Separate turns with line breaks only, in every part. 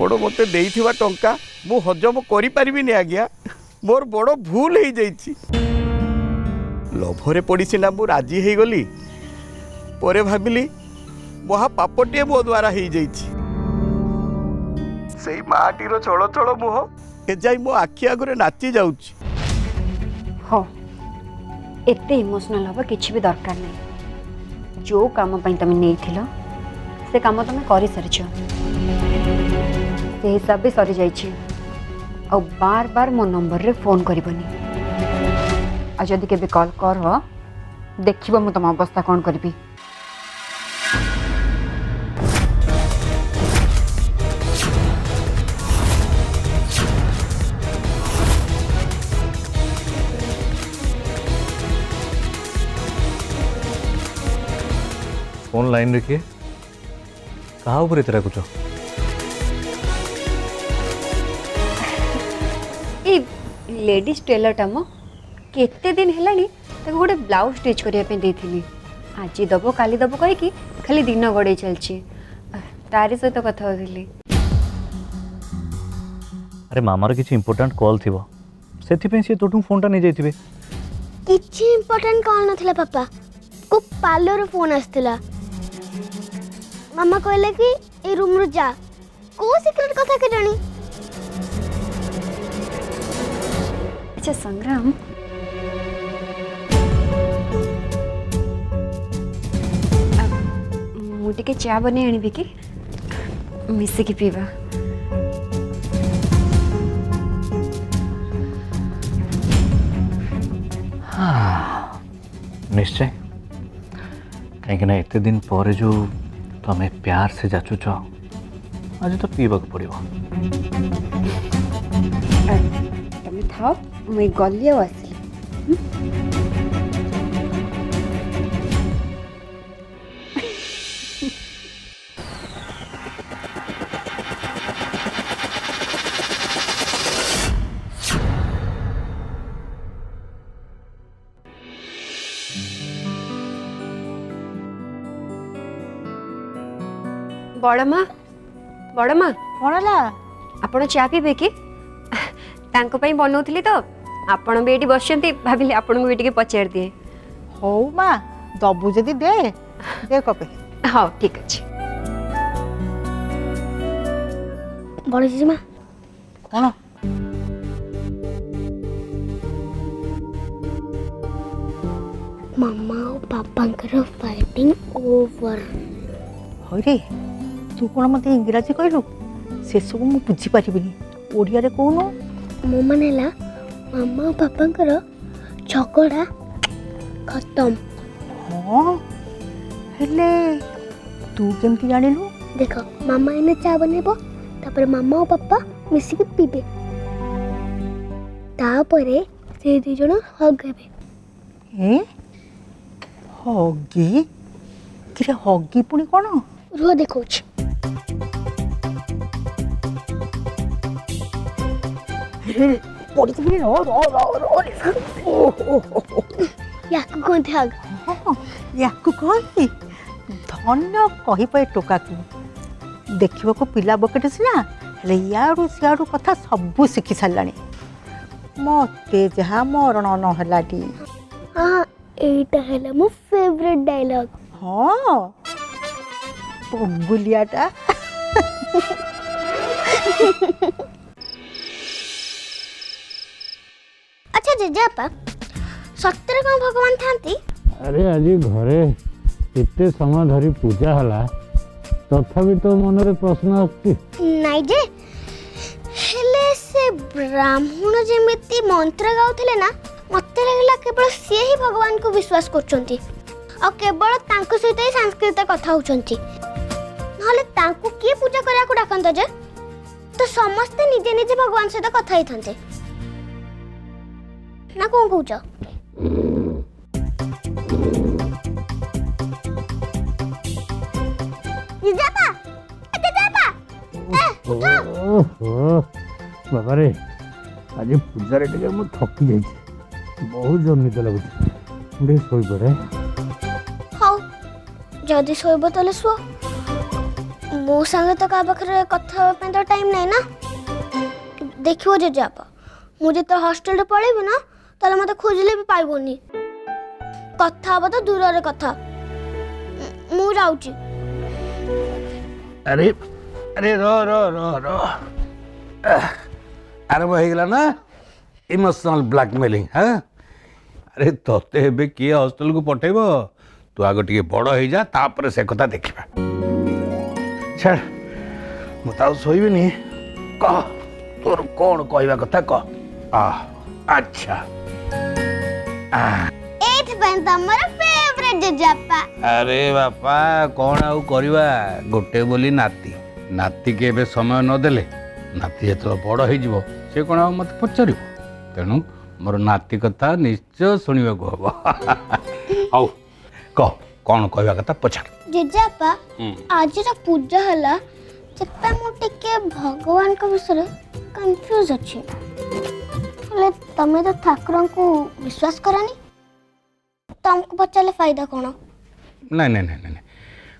आपण मते देइथिबा टंका मु हजम करि परिबिनी आज्ञा मोर बड़ भूल हो जाइछि लोभरे पड़ी सिना मु राजी हो गली परे भाबिली महा पापटिए मो द्वारा हो जाइछि सेई माटीर चल चल मुह ए जाई मो आखि आगरे नाची जाउछि
हो एते इमोशनल हबा किछि भी दरकार नहीं जो काम पई तमे नै थिलो से काम तमे करि सरछो से हिसाब भी सरी जाइछि और बार बार मो नंबर रे फोन करबनी आ जदि केबे कॉल कर हो देखिबो मु तम अवस्था कोन करबी
फोन लाइन रखिए कहाँ ऊपर इतना कुछ
लेडीज टेलरटा मो केते दिन हेलानी ताको गोटे ब्लाउज स्टिच करिया पे देथिली आज दबो काली दबो कहि खाली दिन गड़े चलछि तारी सहित कथा होथिली
अरे मामार किसी इंपोर्टेंट कॉल थिबो सेथि सी तोठू फोनटा नहीं जाइथिबे
किछि इंपोर्टेंट कॉल नथिला पापा को पार्लर फोन आस्थिला मामा कहले कि ए रूम रो जा को सीक्रेट कथा के जानी
अच्छा संग्राम मुझे चा बने आनी कि मिसिकी पीवा
निश्चय कहीं एते दिन पर जो तुम्हें प्यार से जाचुच आज तो पीवा पड़ो
तमें थाओ मुई गली आसली बड़मा
कौन है
आपण चा पीबे कि तांको पई बनौथली तो आपण भी एटी बसचंती भाबिले आपण को भी पचार दिए
हौ माँ दबु जदि दे दे कपे
हाँ ठीक अच्छे
बड़ जीमा
कौन
मामा और पापा फाइटिंग ओवर
हरे तू कौन मत इंग्राजी कहलु से सब मु बुझी पारिबिनी ओडिया रे कहून
मो माने ला मामा और पापा झगड़ा खत्म
हाँ हेले तू केमती जानिलु
देख मामा इने चा बनेबो तापर मामा और पापा मिसिक पीबे तापरे से दी जण हग हेबे
ए हगी किरे हगी पुणी कौन
रुह देखौछ
पड़ी थी रो रो रो रो
याकु कोन हग
याकु कहती धन्य कहि पे टोका को देखिबा को पिला बकेट सिना हेले याडू सियाडू कथा सब शिखि सारलानी मते जहा मरण न हलाटी
हां एटा हैला मो फेवरेट डायलॉग
हाँ पगुलियाटा
अच्छा जेजेपा सत्तर कौन भगवान थांती
अरे आज घरे एते समय धरी पूजा हला तथापि तो मन रे प्रश्न आछि
नाइ जे हेले से ब्राह्मण जेमिति मंत्र गाउथिले ना मते लागला केवल से ही भगवान को विश्वास करचंती और केवल तांको सहित ही संस्कृत कथा होचंती नहले तांको किए पूजा करिया को डाकंत जे तो समस्त निजे निजे भगवान सहित कथा ही थंते ना कोन कहूच जिजापा जिजापा
ओहो बाबा रे आज पूजा रे टिके मु थकी जाई बहुत जोर निद लागुଛି मुझे सोई पड़े
हाउ जदी सोइबो तले सुओ ମୋ ସାଙ୍ଗେ ତ କାହା ପାଖରେ କଥା ହେବା ପାଇଁ ତ ଟାଇମ୍ ନାହିଁ ନା। ଦେଖିବ ଜେଜେବାପା, ମୁଁ ଯେତେବେଳେ ହଷ୍ଟେଲରେ ପଳେଇବି ନା ତାହେଲେ ମୋତେ ଖୋଜିଲେ ବି ପାଇବନି। କଥା ହବ ତ ଦୂରରେ କଥା। ମୁଁ ଯାଉଛି।
अरे अरे रो रो रो रो आरंभ हो गला ना इमोशनल ब्लैकमेलिंग। हाँ अरे तोते एबे किए हॉस्टल को पठेब तू आग टे बड़ हो जा तापर से कथा देखा। छाड़ मुझे शोबनी कह तोर कौन कहवा कथा कह। अच्छा
फेवरेट जेजेबापा।
अरे बापा कौन आउ करवा गोटे बोली नाती नाती के एबे समय न देले नाती जो बड़ हो सी कौन आ मत पचार तेणु मोर नाती कथा निश्चय शुणा को हम। हौ कह कौन कहवा कथा पचार।
जेजेबापा आज पूजा है भगवान का विषय कंफ्यूज अच्छे तमें तो ठाकुर को विश्वास करानी तुमको पचारे फायदा कौन?
नहीं नहीं नहीं नहीं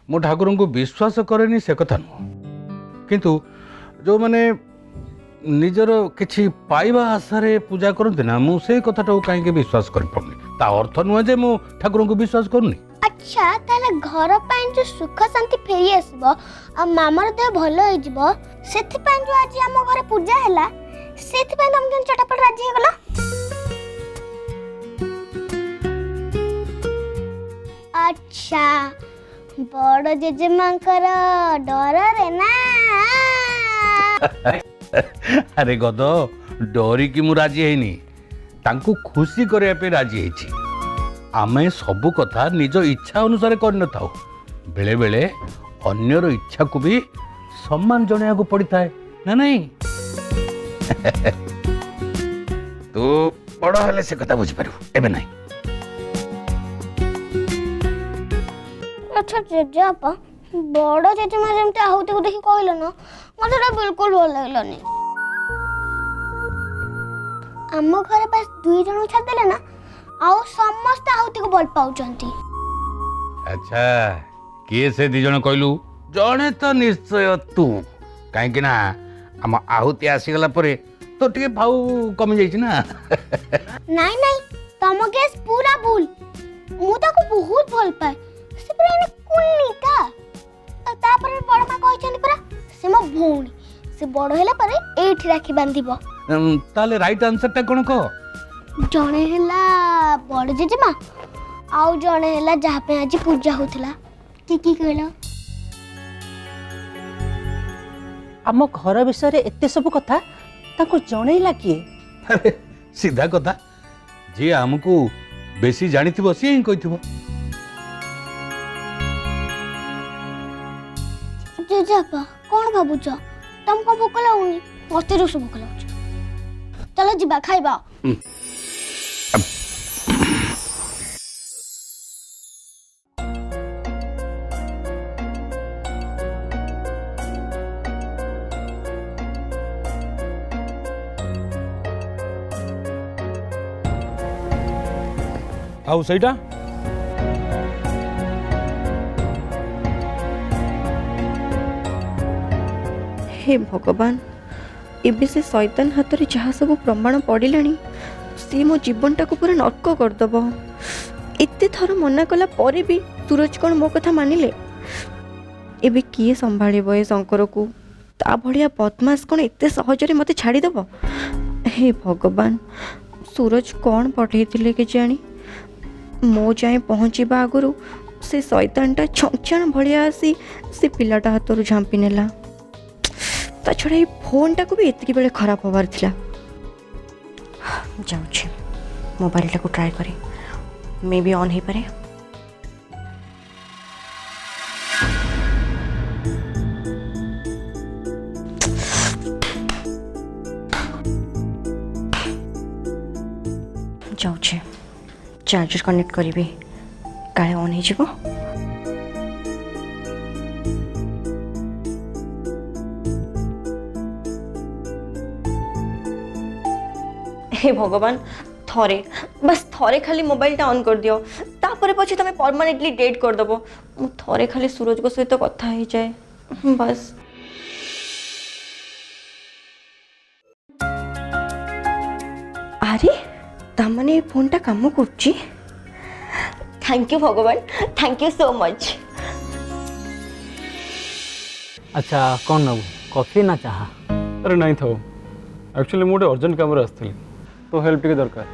मो ठाकुर को विश्वास करेनी से कथा नुह किंतु जो माने निजर किछि पाइबा आशारे पूजा करते ना मु से कथाटा कहीं विश्वास कर पाऊनी ता अर्थ नुह जे मो ठाकुर को विश्वास करूनी।
अच्छा ताले घर पाइन जो सुख शांति फेरी आसबो आ मामार देह भलो होई जिवो सेथि पाइन जो आज हम घर पूजा हैला सेथि पाइन हम जन चटापट राजी हे गला। अच्छा बड़ जेजेमांकर डर रे ना।
अरे गद डरी कि मु राजी हैनी तांको खुशी करया पे राजी हैछि। आमे सबु कथा निज इच्छा अनुसार कर न थाउ बेले बेले अन्यर इच्छा को भी सम्मान जणिया को पड़ता है ना नहीं। तू बड़ हेले से कथा बुझी पारू एबे नहीं।
अच्छा जेजेबापा बड़ जेजेमा जमते आहुति को देखि कहलो ना मते बिल्कुल भल लागलानी। आम घर बस 2 जण छाड़ देले ना आउ समस्त आहुति को भल पाउचंती।
अच्छा किए से 2 जण कहलु जणे तो निश्चय तू काहे ना हम आहुति आसीगला परे तो टिके भाऊ कमी जाइछि ना।
नहीं नहीं तम गेस पूरा भूल मु ताको बहुत भल पाए से पूरा ने कुन्नीटा तापर बड़ मा कहछन पूरा से मो भौणी से बड़ होला परे एठी राखी बांधिबो।
ताले राइट आंसर ता कोन को
जणे होला बड़ जेजेमा आउ जणे होला जहा पे आज पूजा होथला की कहलो।
आम घर विषय एते सब कथा ताको जणैला किए?
अरे सीधा कथा जे हमको बेसी जानिथिबो से ही कहिथिबो।
जेजेबापा कौन भाबुछ तुमको भूख लगुनी मते रोस भूख लगुछ चलो जीवा खाइबा।
आउ सईटा
हे भगवान एबे से शैतान हाथ रे जहाँ सब प्रमाण पड़िलानी सी मो जीवनटा को पूरा नर्क करदब। एते थर मना कला परे भी सूरज कौन मो कथा मानिले एबे किए संभाळिबो ए शंकर को ता भलिया बदमाश कौन एते सहजरे मते छाड़ीदब। हे भगवान सूरज कौन पठेइथिले के जानी मो जाए पहुँचवा आगु से शैतानटा छंचाण भलिया आसी से पिलाटा हाथरू झांपी नेला। ता छड़ा ये फोनटा को भी एतिकी बेले खराब होबार थिला। जाउछि मोबाइलटा को ट्राई करे मे भी ऑन हे पारे। जाउछि चार्जर कनेक्ट करिबे काले ऑन हे जिवो। हे भगवान थरे बस थरे खाली मोबाइलटा ऑन कर दियो तापरे पछे तमे परमानेंटली डेट कर दबो मु थरे खाली सूरज को सहित कथा हे जाए।
बस अरे तमने फोनटा काम कर थैंक यू भगवान थैंक यू सो मच।
अच्छा कौन नबू कॉफी ना चाहा?
अरे नहीं था एक्चुअली मुझे अर्जेंट काम आसती तो हेल्प टी दरकार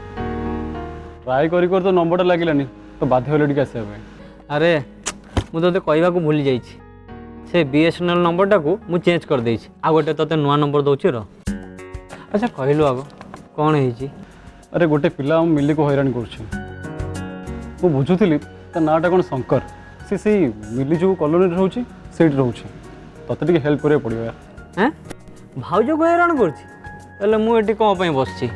ट्राए कर तो नंबरटा लगे तो बाध्य होले टी आसवा।
अरे मुझे तो कहवा को भूली जाइए से बीएसएनएल नंबरटा को मु चेंज कर देइछि आ गोटे तते नुआ नंबर दउछि र। अच्छा कहलु आगो कौन है?
अरे गोटे पिला मिली को हैरान कर बुझुली ता नाटा कौन शंकर सी से मिली जो कॉलोनी रोचे से रोचे तते टिके हेल्प करिया पड़ियो यार।
हैं भाउज को हैरान करछि मु एटी कौन पई बसछि?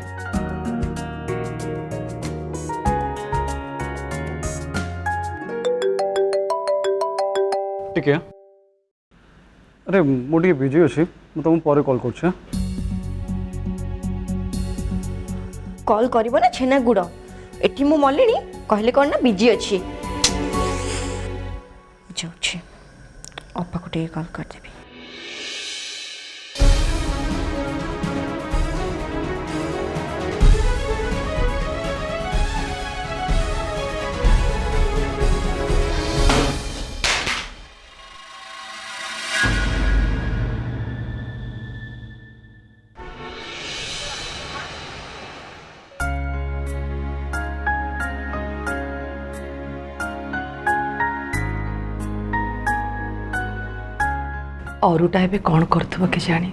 ठीक है अरे मुझे बिजी अच्छी मुझे तुमको पर कॉल कर
कॉल करिवो ना छेना गुड़ एठी मु मलिनी कहले कौन ना बिजी अच्छी जाऊँ अपा को टे कॉल कर देबी।
औरुटा एबे कौन करथबो के जानी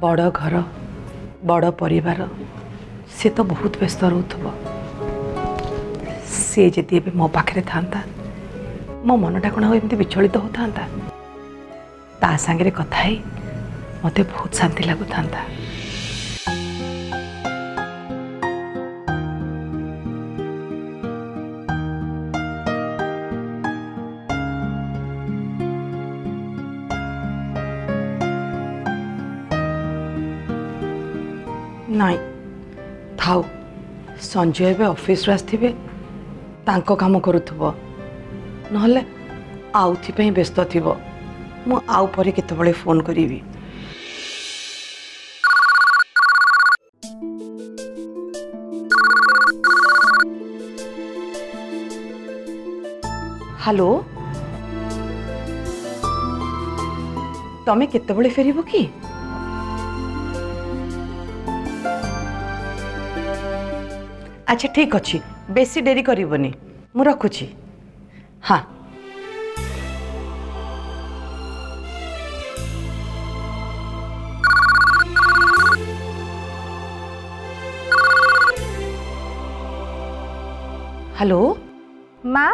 बड़ घर बड़ परिवार से तो बहुत व्यस्त रहउथबो से जदि एबे मो पाखरे थांता मो मनटा कोन एमती विचलित होतांता ता संगे कथा ही मते बहुत शांति लागु थांता। नाई थाउ संजय एवं ऑफिस आसवे तांको काम करुथबो नहले आउथि व्यस्त थिबो मु आउ परे केतबळे फोन करिवि। हेलो तमे केतबळे फेरिबो की? अच्छा ठीक अच्छी बेसी डेरी करबनी मु रखुची। हाँ हेलो
माँ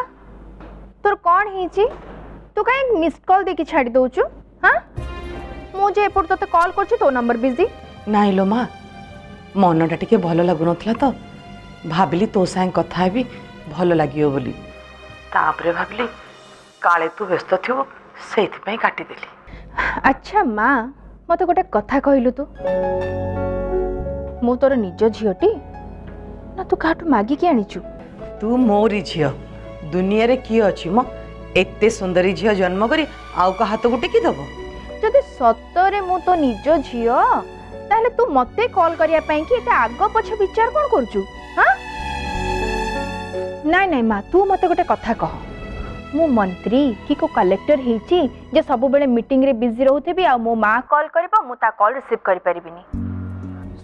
तोर कौन है तू कहीं मिस कॉल देकी छाड़ी दौचु? हाँ मुझे एपट तो कॉल कर तो नंबर बिजी
नाई लो माँ मनटा टिके भल लगुन तो भाविली तो सांग कथा भी भल लगे बोली तापरे भाविली काले तू व्यस्त थो से काटिदेली।
अच्छा माँ मत गोटे कथा कहलु तू मु तोर निज झीटी ना तू काटू मागिकी आनीचु?
तू मोरी झील दुनिया रे किए अच्छी मो एते सुंदरी झील जन्म करी आउ का हाथ को टेकी दब?
जदि सतरे मु तो निज झील ताहले तू मते कॉल करिया पई कि एटा आगो पछ विचार कोन करचु? हाँ नाई नाई माँ तू मते गोटे कथा कह मु मंत्री कि को कलेक्टर हेची जे सब बेले मीटिंग रे बिजी रहउथेबी आ मो माँ कॉल करबा मु ता कॉल रिसीव करि परिबिनी।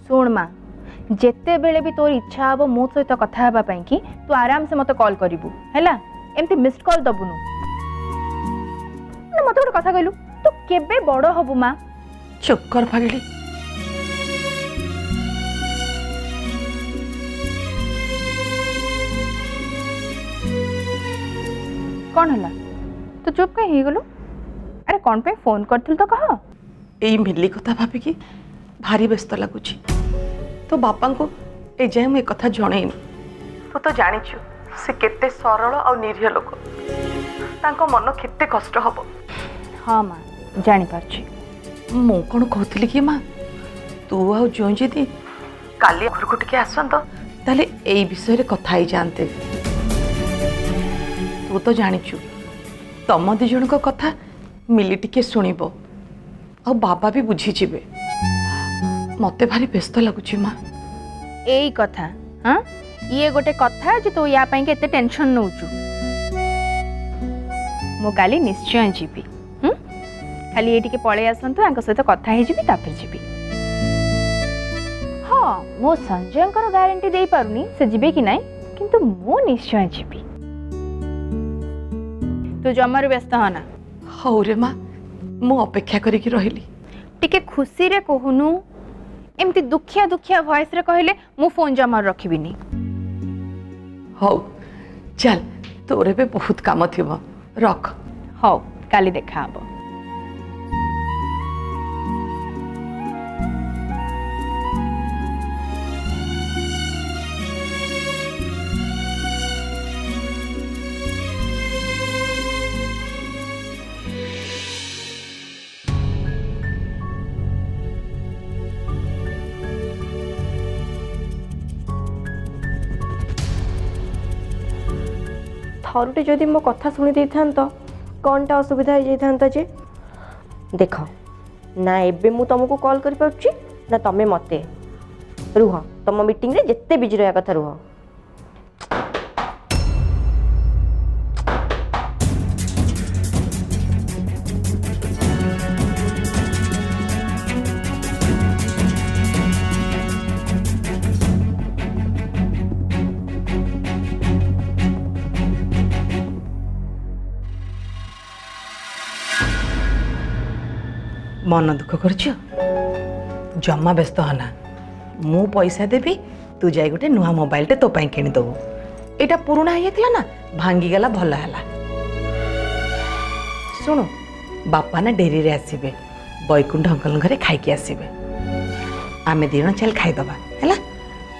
सुन माँ जेते बेले भी तोर इच्छा हबो मो सहित कथा हेबा पई कि तू आराम से मते कॉल करिवु हैला एमती मिस्ड कॉल दबुनु ना। मते गोटे कथा कहलु तू केबे बड़ हबु माँ?
चुप कर भागिली
कौन है तू चुप कहीं हो गलु? अरे कौन पे फोन करथिल तो कह।
यही मिली कथा भाविकी भारी व्यस्त लगुच तो बापा को ए जाए मुझे कथा जनईनी। तू तो जानिछु से केते सरल और निरीह लोक तांको मन केते कष्ट हबो।
हाँ माँ जानी पारछि।
मु कौन कहतली कि माँ तू आ जो जी काली घर को टिके आसंत ताले एई विषय रे कथा ही जानते। तू तो जानिछु तम दी जन को कथा मिली टिके शुणव आ बाबा भी बुझीजे मत भारी व्यस्त लगुच माँ।
एई कथा हाँ ये गोटे कथा जे तू या पाई केते टेंशन नउचु मो काली निश्चय जीवी खाली ये पड़े आसतु आंक सहित कथा ही जीवी तापर जीवी। हाँ मो संजय गारंटी दे पारुनी से जीवे कि नहीं किंतु मो निश्चय जीवी। तू जमार व्यस्त होना।
हौ रे माँ मु अपेक्षा करिकी रहिली।
टिके खुशी रे कहूनु एमती दुखिया दुखिया वॉइस रे कहले मु फोन जमार रखिबिनी।
हौ चल तोरे पे बहुत काम थिबो रख।
हौ काली देखा हबो।
थरुटे जदि मो कथा शुणी दे था कौनटा असुविधा हो जाता जे देख ना एबे मु तुमको कॉल कर पाउची ना तमे मते रुह तुम मीटिंग रे जिते बिजी रहा कथा रुह।
मन दुख कर जमा व्यस्त होना मु पैसा देवी तू जाई गोटे नुआ मोबाइल टे तो पाई किनी दबु। एटा पुराना हो जाता ना भांगीगला भल है। शुणु बापा ना डेरी रे आसबे बैकुंठ अंकल घरे खाइकी आसबे आमे दिन चल खाईदबा है।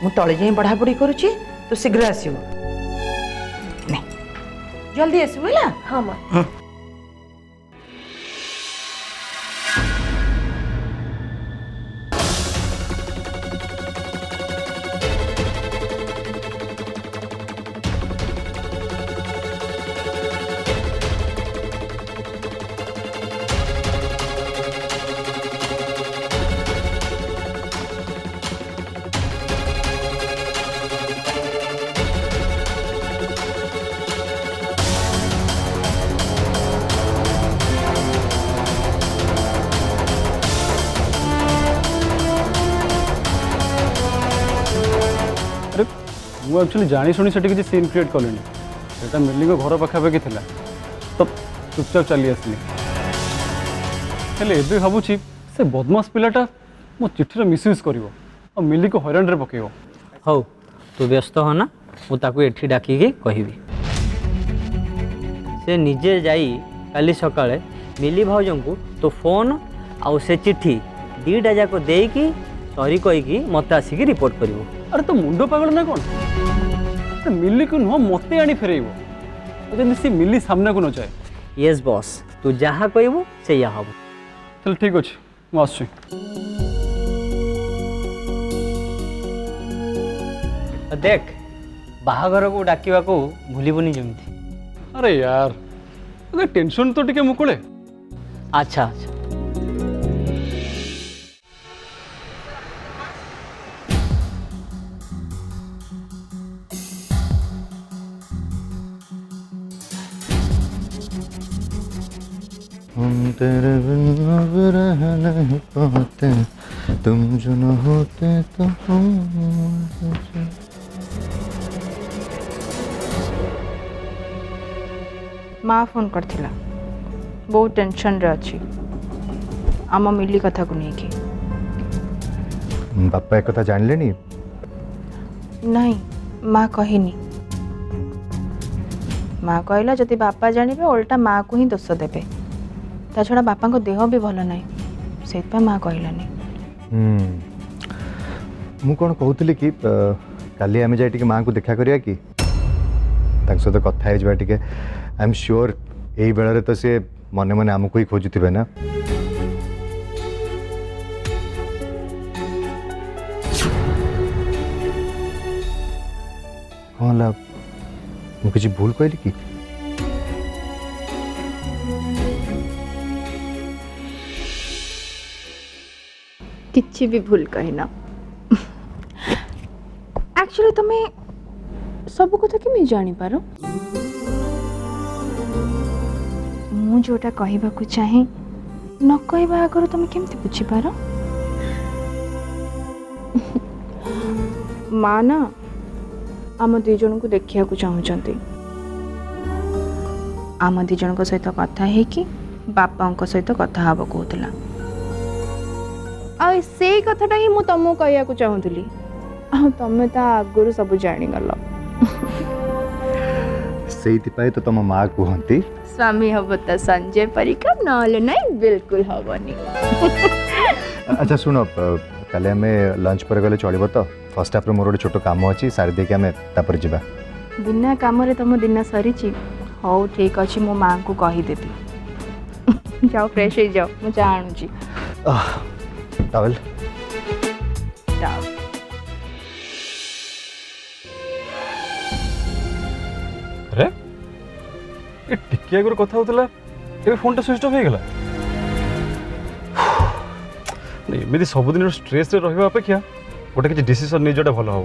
मु तले जाई पढ़ापढ़ी करुची तू शीघ्र आसबो नहीं जल्दी आसबो है।
हाँ माँ।
मु एक्चुअली जानी शुणी से किसी सीन क्रिएट कलिनी सेटा मिली घर पाखापाखि थिला तो चुपचाप चली आसली हेले एबे भाबुची से बदमाश पिलाटा मो चिठीर मिसयूज करिवो और मिली को हैरान रे पकेइवो।
हौ तू व्यस्त हो ना मु ताकू एठी डाकिके कहिबी से निजे जाई काली सकाळे मिली भाउजंकू तो फोन आउ से चिट्ठी दीटा जाको देकी सॉरी कहीकि मत आसिकी रिपोर्ट करिवो।
अरे तो मुंडो पागल ना कौन तो मिली को नुह मते आनी फेरेइबो जल्दी सी मिली सामने को न जाए।
यस बॉस तू जहाँ कहबू से या हबो।
चल ठीक अच्छे मु आसुची।
देख बाहाघर को डाकिबा को भूलिबुनी जमती।
अरे यार अरे टेंशन तो टिके मुकुले।
अच्छा अच्छा
हम तेरे बिन अब रह नहीं पाते तुम जो न होते तो हम।
माँ फोन करथिला बहुत टेंशन रे अछि आम मिली कथा को नहीं कि
बापा एक कथा जान लेनी
नहीं माँ कहिनी माँ कहला जदि बापा जानिबे उल्टा माँ को ही दोष देबे ता छड़ा बापा को देह भी भल नहीं से माँ कहलानी।
मु कौन कहूली कि काली आम जाए माँ को देखा करिया कि सहित कथा हो टे आई एम श्योर यही बेल तो सी मने मने आमको ही खोजुवे ना। कौन ला मुझे भूल कहली कि
किछि भी भूल कहना एक्चुअली तुम्हें सब कथा कि जानी पार मु जोटा कहबा को चाहे न कहबा आगर तुम केमती बुझी पार माँ ना आम दुई जन को देखा चाहूँगी आम दी जन सहित कथा है कि बापा सहित कथा हब कहला आ से कथाटा ही मु तुमको कहया को चाहूली आ तमे ता आगुरु सब जानीगल
से तो तुम माँ कहती
स्वामी हम तो संजय परिका नले नहीं बिल्कुल हबनी
अच्छा शुण काले आम लंच पर गले चलो तो फर्स्ट हाफ मोर गोटे छोट कम अच्छी सारी देखिए आम तापर जा
बिना काम रे तुम दिन सरी हौ ठीक अच्छे मो माँ को कहीदेवी जाओ फ्रेश हो जाओ मुझे जानूची
टावेल
जाओ
अरे ये टिके आगर कथा होता ये फोन टा स्विच ऑफ हो गला एमती सबुदिन स्ट्रेस रे रहिबा अपेक्षा गोटे किसी डिसीजन नहीं जोटा भल हम